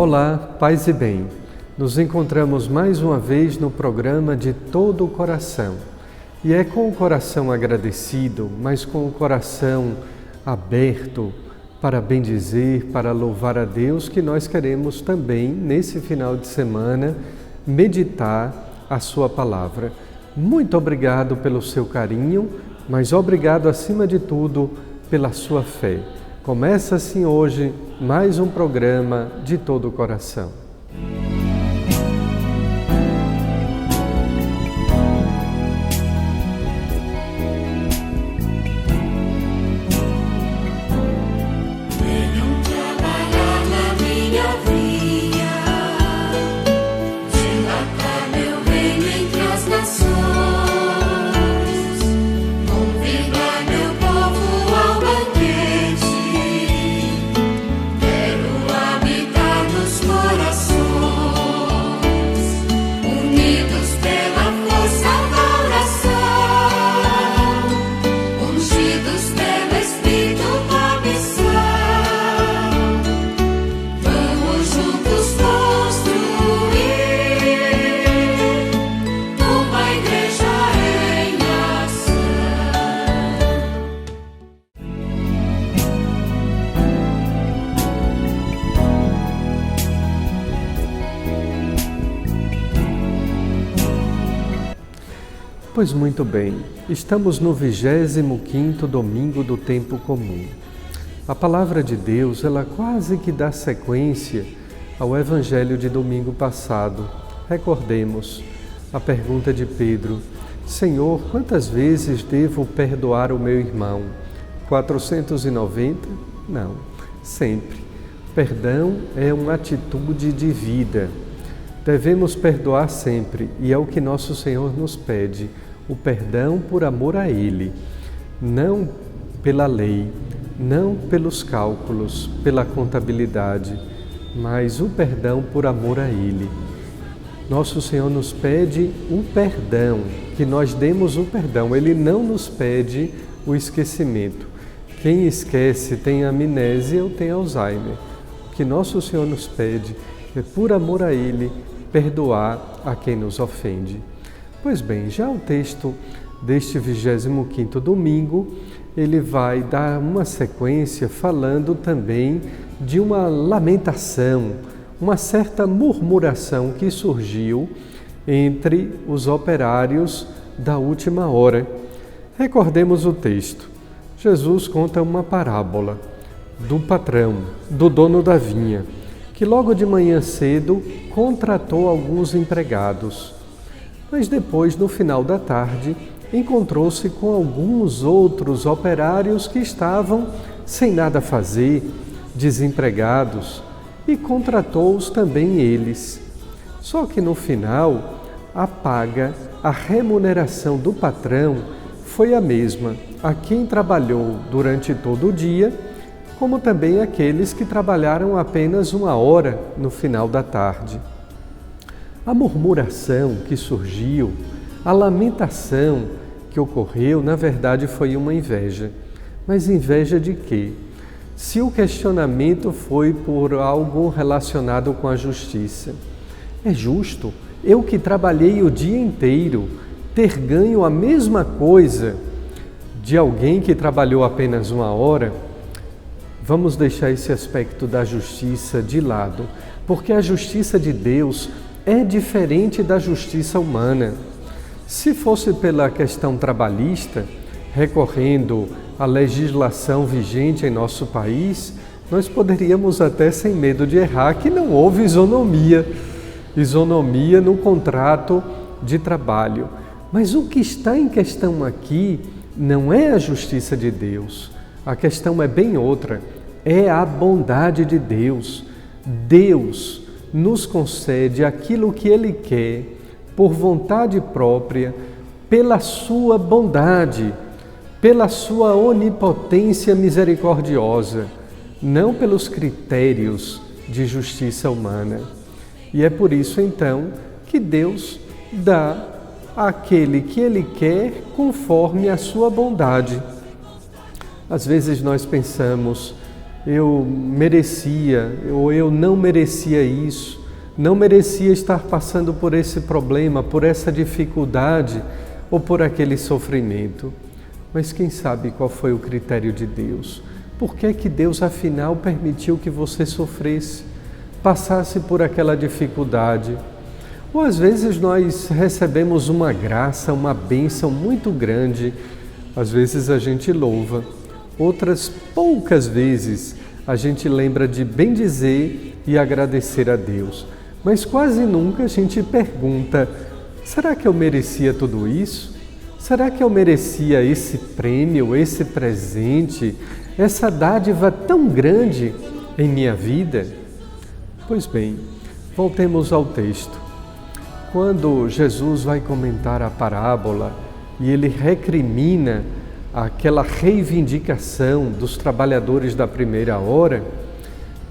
Olá, paz e bem. Nos encontramos mais uma vez no programa De Todo o Coração. E é com o coração agradecido, mas com o coração aberto para bendizer, para louvar a Deus, que nós queremos também, nesse final de semana, meditar a Sua Palavra. Muito obrigado pelo seu carinho, mas obrigado acima de tudo pela sua fé. Começa assim hoje mais um programa De Todo o Coração. Pois muito bem, estamos no 25º domingo do tempo comum. A palavra de Deus, ela quase que dá sequência ao evangelho de domingo passado. Recordemos a pergunta de Pedro: Senhor, quantas vezes devo perdoar o meu irmão? 490? Não, sempre. Perdão é uma atitude de vida. Devemos perdoar sempre, e é o que nosso Senhor nos pede, o perdão por amor a Ele, não pela lei, não pelos cálculos, pela contabilidade, mas o perdão por amor a Ele. Nosso Senhor nos pede o perdão, que nós demos o perdão, Ele não nos pede o esquecimento. Quem esquece tem amnésia ou tem Alzheimer. O que nosso Senhor nos pede é, por amor a Ele, perdoar a quem nos ofende. Pois bem, já o texto deste 25º domingo, ele vai dar uma sequência falando também de uma lamentação, uma certa murmuração que surgiu entre os operários da última hora. Recordemos o texto. Jesus conta uma parábola do patrão, do dono da vinha, que logo de manhã cedo contratou alguns empregados. Mas depois, no final da tarde, encontrou-se com alguns outros operários que estavam sem nada a fazer, desempregados, e contratou-os também eles. Só que no final, a paga, a remuneração do patrão foi a mesma a quem trabalhou durante todo o dia, como também aqueles que trabalharam apenas 1 hora no final da tarde. A murmuração que surgiu, a lamentação que ocorreu, na verdade foi uma inveja. Mas inveja de quê? Se o questionamento foi por algo relacionado com a justiça. É justo eu que trabalhei o dia inteiro ter ganho a mesma coisa de alguém que trabalhou apenas 1 hora? Vamos deixar esse aspecto da justiça de lado, porque a justiça de Deus é diferente da justiça humana. Se fosse pela questão trabalhista, recorrendo à legislação vigente em nosso país, nós poderíamos até, sem medo de errar, que não houve isonomia no contrato de trabalho. Mas o que está em questão aqui não é a justiça de Deus. A questão é bem outra, é a bondade de Deus. Deus nos concede aquilo que Ele quer, por vontade própria, pela sua bondade, pela sua onipotência misericordiosa, não pelos critérios de justiça humana. E é por isso, então, que Deus dá àquele que Ele quer conforme a sua bondade. Às vezes nós pensamos, eu merecia ou eu não merecia isso, não merecia estar passando por esse problema, por essa dificuldade ou por aquele sofrimento. Mas quem sabe qual foi o critério de Deus? Por que que Deus, afinal, permitiu que você sofresse, passasse por aquela dificuldade? Ou às vezes nós recebemos uma graça, uma bênção muito grande, às vezes a gente louva, outras poucas vezes a gente lembra de bendizer e agradecer a Deus. Mas quase nunca a gente pergunta, será que eu merecia tudo isso? Será que eu merecia esse prêmio, esse presente, essa dádiva tão grande em minha vida? Pois bem, voltemos ao texto. Quando Jesus vai comentar a parábola e ele recrimina aquela reivindicação dos trabalhadores da primeira hora,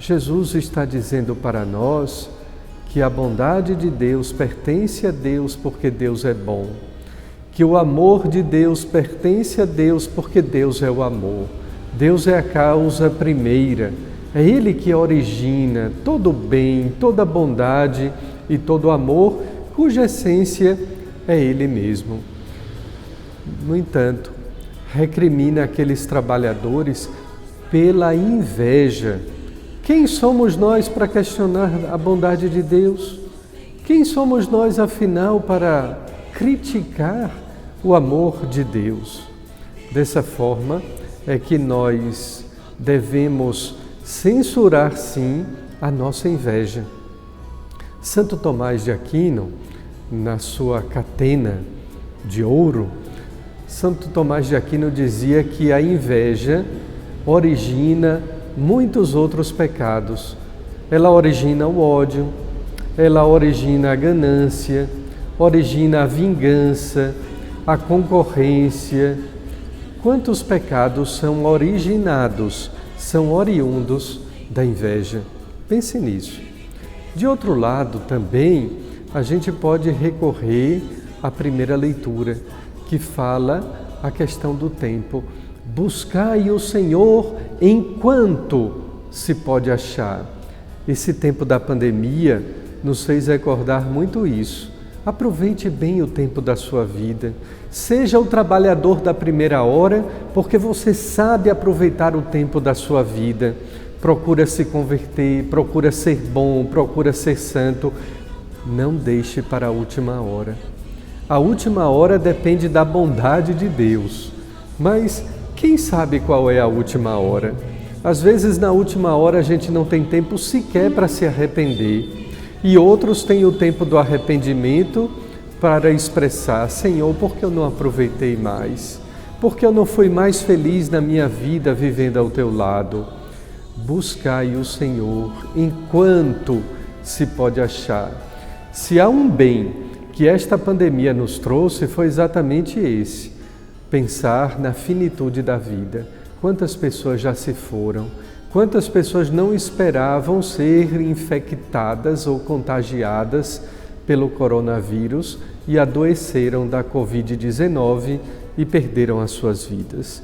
Jesus está dizendo para nós que a bondade de Deus pertence a Deus porque Deus é bom, que o amor de Deus pertence a Deus porque Deus é o amor. Deus é a causa primeira, é Ele que origina todo o bem, toda a bondade e todo o amor, cuja essência é Ele mesmo. No entanto, recrimina aqueles trabalhadores pela inveja. Quem somos nós para questionar a bondade de Deus? Quem somos nós, afinal, para criticar o amor de Deus? Dessa forma é que nós devemos censurar, sim, a nossa inveja. Santo Tomás de Aquino, na sua Catena de Ouro, Santo Tomás de Aquino dizia que a inveja origina muitos outros pecados. Ela origina o ódio, ela origina a ganância, origina a vingança, a concorrência. Quantos pecados são originados, são oriundos da inveja? Pense nisso. De outro lado, também, a gente pode recorrer à primeira leitura, que fala a questão do tempo. Buscai o Senhor enquanto se pode achar. Esse tempo da pandemia nos fez recordar muito isso. Aproveite bem o tempo da sua vida. Seja o trabalhador da primeira hora, porque você sabe aproveitar o tempo da sua vida. Procura se converter, procura ser bom, procura ser santo. Não deixe para a última hora. A última hora depende da bondade de Deus. Mas quem sabe qual é a última hora? Às vezes, na última hora, a gente não tem tempo sequer para se arrepender. E outros têm o tempo do arrependimento para expressar: Senhor, por que eu não aproveitei mais? Por que eu não fui mais feliz na minha vida vivendo ao teu lado? Buscai o Senhor enquanto se pode achar. Se há um bem que esta pandemia nos trouxe, foi exatamente esse: pensar na finitude da vida. Quantas pessoas já se foram? Quantas pessoas não esperavam ser infectadas ou contagiadas pelo coronavírus e adoeceram da Covid-19 e perderam as suas vidas?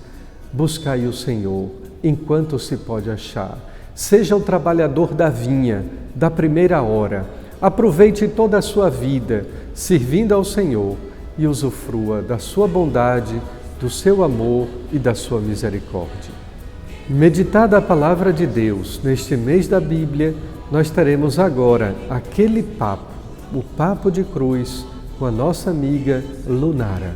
Buscai o Senhor enquanto se pode achar. Seja o trabalhador da vinha, da primeira hora. Aproveite toda a sua vida servindo ao Senhor e usufrua da sua bondade, do seu amor e da sua misericórdia. Meditada a palavra de Deus neste mês da Bíblia, nós teremos agora aquele papo, o Papo de Cruz, com a nossa amiga Lunara.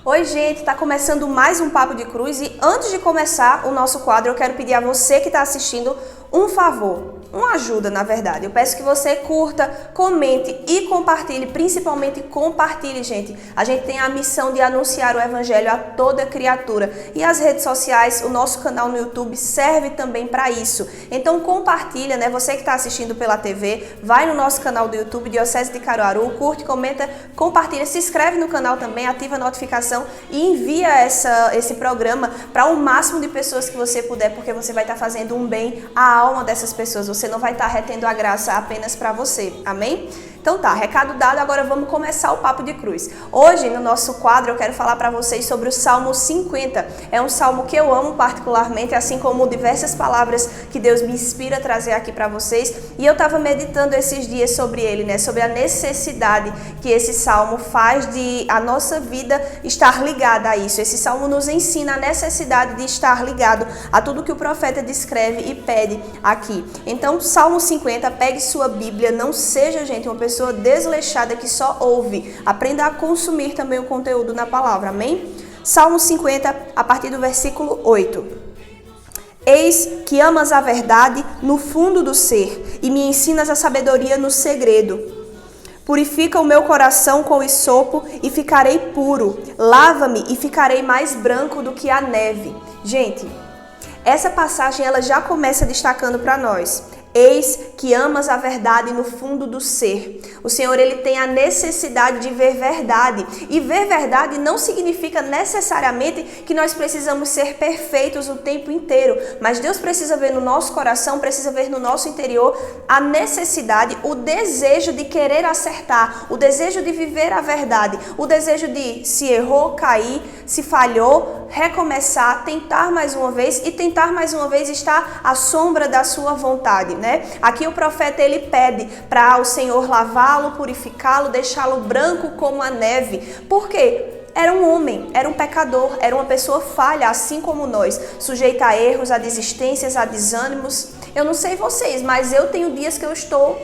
Oi gente, está começando mais um Papo de Cruz e antes de começar o nosso quadro eu quero pedir a você que está assistindo um favor, uma ajuda na verdade. Eu peço que você curta, comente e compartilhe, principalmente compartilhe, gente. A gente tem a missão de anunciar o Evangelho a toda criatura e as redes sociais, o nosso canal no YouTube serve também para isso. Então compartilha, né? Você que está assistindo pela TV, vai no nosso canal do YouTube, Diocese de Caruaru, curte, comenta, compartilha, se inscreve no canal também, ativa a notificação e envia esse programa para o máximo de pessoas que você puder, porque você vai estar fazendo um bem à alma dessas pessoas. Você não vai estar retendo a graça apenas para você. Amém? Então tá, recado dado, agora vamos começar o Papo de Cruz. Hoje, no nosso quadro, eu quero falar para vocês sobre o Salmo 50. É um salmo que eu amo particularmente, assim como diversas palavras que Deus me inspira a trazer aqui para vocês. E eu estava meditando esses dias sobre ele, né? Sobre a necessidade que esse salmo faz de a nossa vida estar ligada a isso. Esse salmo nos ensina a necessidade de estar ligado a tudo que o profeta descreve e pede aqui. Então, Salmo 50, pegue sua Bíblia, não seja, gente, uma pessoa desleixada que só ouve. Aprenda a consumir também o conteúdo na palavra, amém? Salmo 50, a partir do versículo 8. Eis que amas a verdade no fundo do ser e me ensinas a sabedoria no segredo. Purifica o meu coração com o hisopo e ficarei puro. Lava-me e ficarei mais branco do que a neve. Gente, essa passagem ela já começa destacando para nós. Eis que amas a verdade no fundo do ser. O Senhor, ele tem a necessidade de ver verdade. E ver verdade não significa necessariamente que nós precisamos ser perfeitos o tempo inteiro. Mas Deus precisa ver no nosso coração, precisa ver no nosso interior a necessidade, o desejo de querer acertar, o desejo de viver a verdade, o desejo de, se errou, cair, se falhou, recomeçar, tentar mais uma vez e tentar mais uma vez estar à sombra da sua vontade, né? Aqui o profeta ele pede para o Senhor lavá-lo, purificá-lo, deixá-lo branco como a neve. Por quê? Era um homem, era um pecador, era uma pessoa falha, assim como nós, sujeita a erros, a desistências, a desânimos. Eu não sei vocês, mas eu tenho dias que eu estou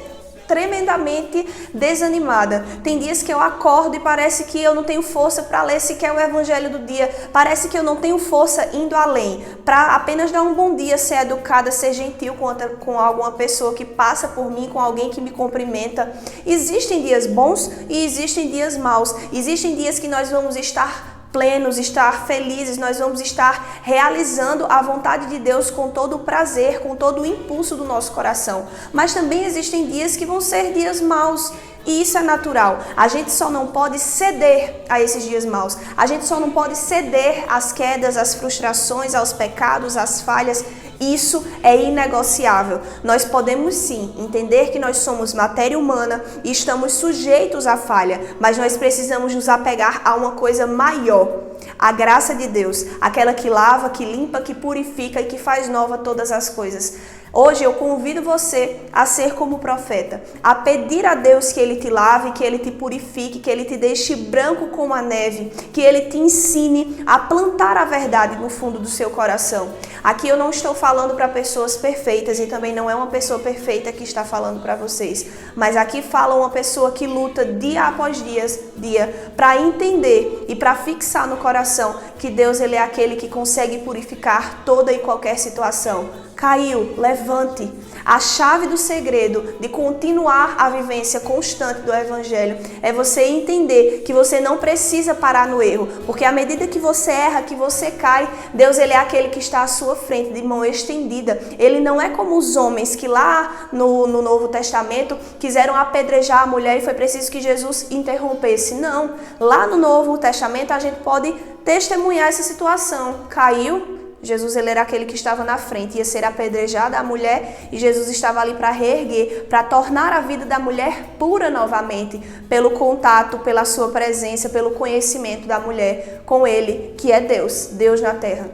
tremendamente desanimada. Tem dias que eu acordo e parece que eu não tenho força para ler sequer o evangelho do dia. Parece que eu não tenho força indo além, para apenas dar um bom dia, ser educada, ser gentil com alguma pessoa que passa por mim, com alguém que me cumprimenta. Existem dias bons e existem dias maus. Existem dias que nós vamos estar plenos, estar felizes, nós vamos estar realizando a vontade de Deus com todo o prazer, com todo o impulso do nosso coração. Mas também existem dias que vão ser dias maus. E isso é natural. A gente só não pode ceder a esses dias maus. A gente só não pode ceder às quedas, às frustrações, aos pecados, às falhas. Isso é inegociável. Nós podemos sim entender que nós somos matéria humana e estamos sujeitos à falha, mas nós precisamos nos apegar a uma coisa maior. A graça de Deus, aquela que lava, que limpa, que purifica e que faz nova todas as coisas. Hoje eu convido você a ser como o profeta, a pedir a Deus que Ele te lave, que Ele te purifique, que Ele te deixe branco como a neve, que Ele te ensine a plantar a verdade no fundo do seu coração. Aqui eu não estou falando para pessoas perfeitas e também não é uma pessoa perfeita que está falando para vocês, mas aqui fala uma pessoa que luta dia após dia para entender e para fixar no coração que Deus ele é aquele que consegue purificar toda e qualquer situação. Caiu, levante. A chave do segredo de continuar a vivência constante do Evangelho é você entender que você não precisa parar no erro, porque à medida que você erra, que você cai, Deus ele é aquele que está à sua frente, de mão estendida. Ele não é como os homens que lá no Novo Testamento quiseram apedrejar a mulher e foi preciso que Jesus interrompesse. Não, lá no Novo Testamento a gente pode testemunhar essa situação. Caiu, Jesus ele era aquele que estava na frente, ia ser apedrejada a mulher e Jesus estava ali para reerguer, para tornar a vida da mulher pura novamente, pelo contato, pela sua presença, pelo conhecimento da mulher com ele, que é Deus, Deus na terra.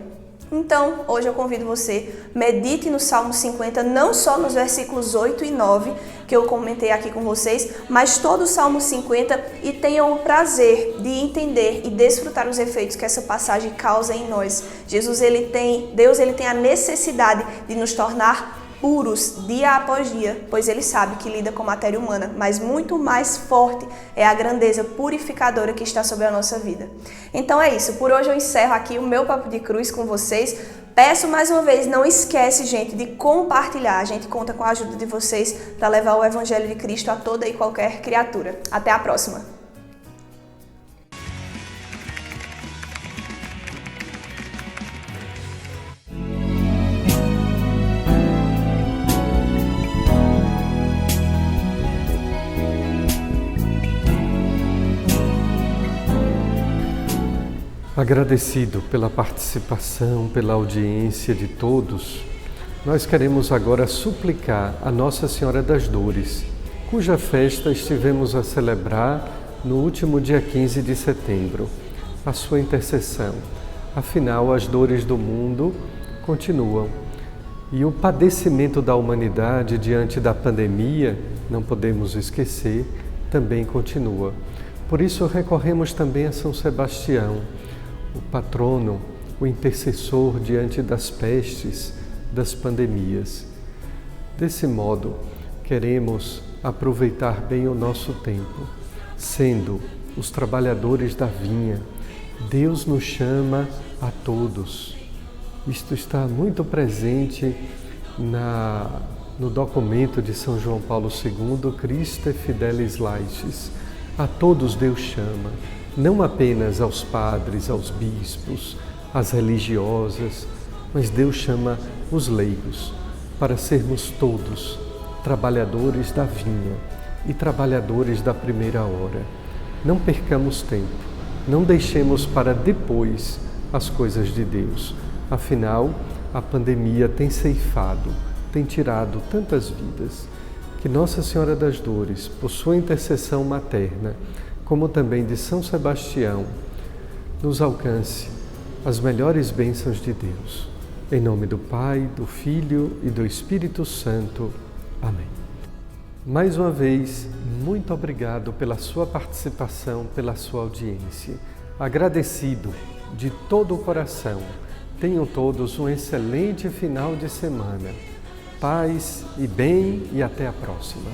Então, hoje eu convido você, medite no Salmo 50, não só nos versículos 8 e 9, que eu comentei aqui com vocês, mas todo o Salmo 50 e tenham o prazer de entender e desfrutar os efeitos que essa passagem causa em nós. Deus ele tem a necessidade de nos tornar puros dia após dia, pois ele sabe que lida com matéria humana, mas muito mais forte é a grandeza purificadora que está sobre a nossa vida. Então é isso, por hoje eu encerro aqui o meu Papo de Cruz com vocês. Peço mais uma vez, não esquece, gente, de compartilhar. A gente conta com a ajuda de vocês para levar o Evangelho de Cristo a toda e qualquer criatura. Até a próxima! Agradecido pela participação, pela audiência de todos, nós queremos agora suplicar a Nossa Senhora das Dores cuja festa estivemos a celebrar no último dia 15 de setembro, a sua intercessão. Afinal, as dores do mundo continuam e o padecimento da humanidade diante da pandemia, não podemos esquecer, também continua. Por isso recorremos também a São Sebastião, o patrono, o intercessor diante das pestes, das pandemias. Desse modo, queremos aproveitar bem o nosso tempo, sendo os trabalhadores da vinha. Deus nos chama a todos. Isto está muito presente no documento de São João Paulo II, Christe Fidelis Laicis. A todos Deus chama, não apenas aos padres, aos bispos, às religiosas, mas Deus chama os leigos para sermos todos trabalhadores da vinha e trabalhadores da primeira hora. Não percamos tempo, não deixemos para depois as coisas de Deus. Afinal, a pandemia tem ceifado, tem tirado tantas vidas. Que Nossa Senhora das Dores, por sua intercessão materna, como também de São Sebastião, nos alcance as melhores bênçãos de Deus. Em nome do Pai, do Filho e do Espírito Santo. Amém. Mais uma vez, muito obrigado pela sua participação, pela sua audiência. Agradecido de todo o coração. Tenham todos um excelente final de semana. Paz e bem e até a próxima.